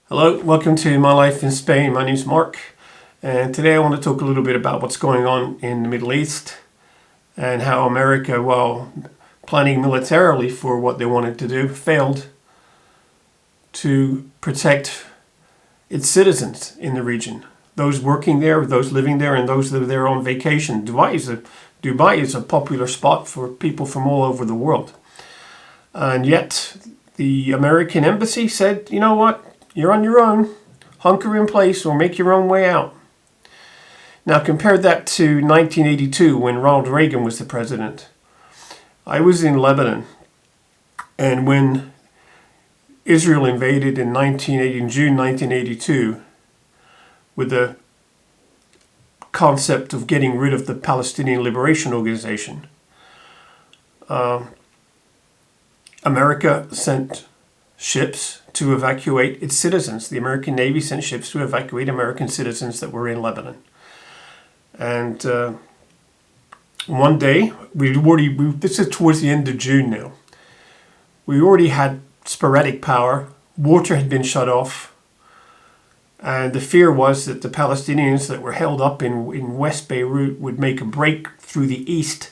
Hello, welcome to My Life in Spain. My name's Mark, and today I want to talk a little bit about what's going on in the Middle East and how America, while planning militarily for what they wanted to do, failed to protect its citizens in the region. Those working there, those living there, and those that are there on vacation. Dubai is a popular spot for people from all over the world. And yet, the American embassy said, you know what? You're on your own. Hunker in place or make your own way out. Now compare that to 1982 when Ronald Reagan was the president. I was in Lebanon, and when Israel invaded in June 1982 with the concept of getting rid of the Palestinian Liberation Organization, America sent ships to evacuate its citizens. The American Navy sent ships to evacuate American citizens that were in Lebanon. And one day, this is towards the end of June now, we already had sporadic power, water had been shut off, and the fear was that the Palestinians that were held up in West Beirut would make a break through the east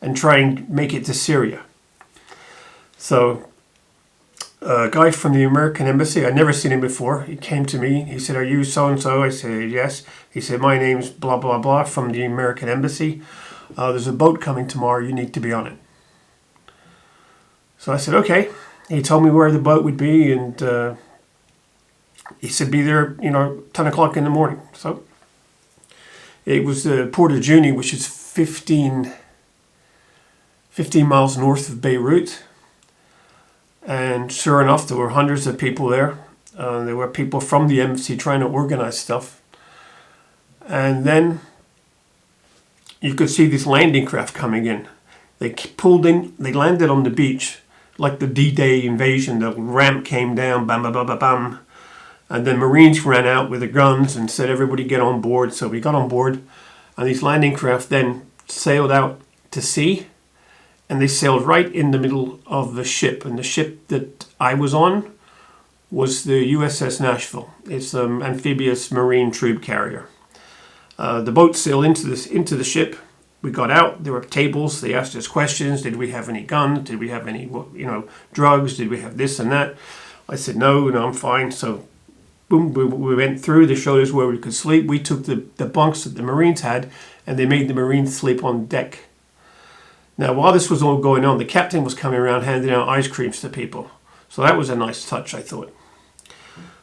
and try and make it to Syria. So a guy from the American embassy, I'd never seen him before. He came to me. He said, "Are you so-and-so?" I said, "Yes." He said, "My name's blah, blah, blah from the American embassy. There's a boat coming tomorrow. You need to be on it." So I said, "Okay." He told me where the boat would be, and he said, "Be there, 10 o'clock in the morning." So it was the Port of Juni, which is 15 miles north of Beirut. And sure enough, there were hundreds of people there. There were people from the embassy trying to organize stuff. And then you could see this landing craft coming in. They pulled in, they landed on the beach, like the D-Day invasion. The ramp came down, bam, bam, bam, bam, bam. And then Marines ran out with the guns and said, "Everybody get on board." So we got on board. And these landing craft then sailed out to sea. And they sailed right in the middle of the ship. And the ship that I was on was the USS Nashville. It's an amphibious marine troop carrier. The boat sailed into the ship. We got out. There were tables. They asked us questions. Did we have any guns? Did we have any, drugs? Did we have this and that? I said, no, I'm fine. So, boom, we went through. They showed us where we could sleep. We took the bunks that the Marines had, and they made the Marines sleep on deck. Now, while this was all going on, the captain was coming around handing out ice creams to people. So that was a nice touch, I thought.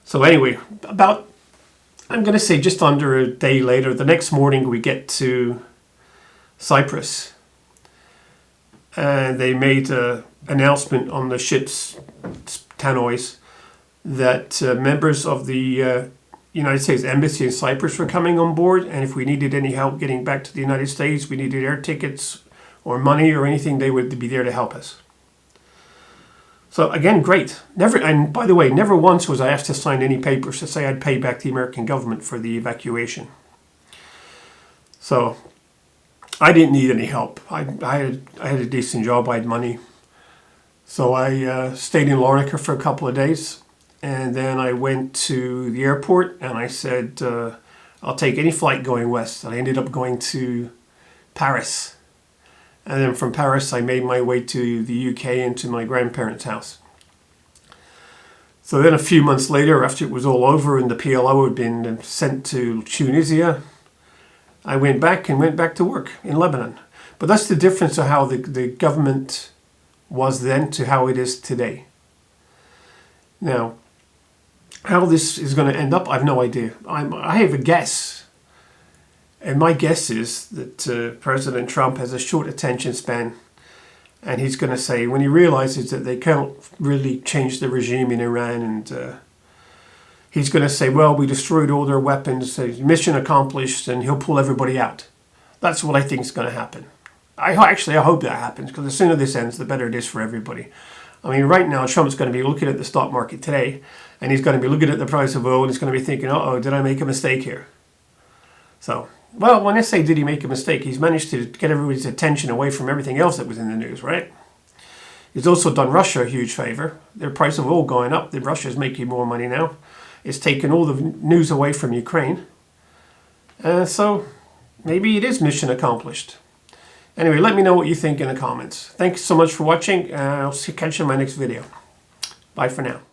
So anyway, I'm going to say just under a day later, the next morning we get to Cyprus. And they made an announcement on the ship's tannoys that members of the United States Embassy in Cyprus were coming on board. And if we needed any help getting back to the United States, we needed air tickets or money or anything, they would be there to help us. So again, great. And by the way, never once was I asked to sign any papers to say I'd pay back the American government for the evacuation. So I didn't need any help. I had a decent job. I had money. So I stayed in Larnaca for a couple of days, and then I went to the airport and I said, I'll take any flight going west. And I ended up going to Paris. And then from Paris, I made my way to the UK and to my grandparents' house. So then a few months later, after it was all over and the PLO had been sent to Tunisia, I went back to work in Lebanon. But that's the difference of how the government was then to how it is today. Now, how this is going to end up, I have no idea. I have a guess. And my guess is that President Trump has a short attention span, and he's going to say, when he realizes that they can't really change the regime in Iran, and he's going to say, well, we destroyed all their weapons, mission accomplished, and he'll pull everybody out. That's what I think is going to happen. I hope that happens, because the sooner this ends, the better it is for everybody. I mean, right now, Trump's going to be looking at the stock market today, and he's going to be looking at the price of oil, and he's going to be thinking, uh-oh, did I make a mistake here? So, well, when I say did he make a mistake, he's managed to get everybody's attention away from everything else that was in the news, right? He's also done Russia a huge favor. Their price of oil going up. Russia's making more money now. It's taken all the news away from Ukraine. So maybe it is mission accomplished. Anyway, let me know what you think in the comments. Thanks so much for watching. I'll catch you in my next video. Bye for now.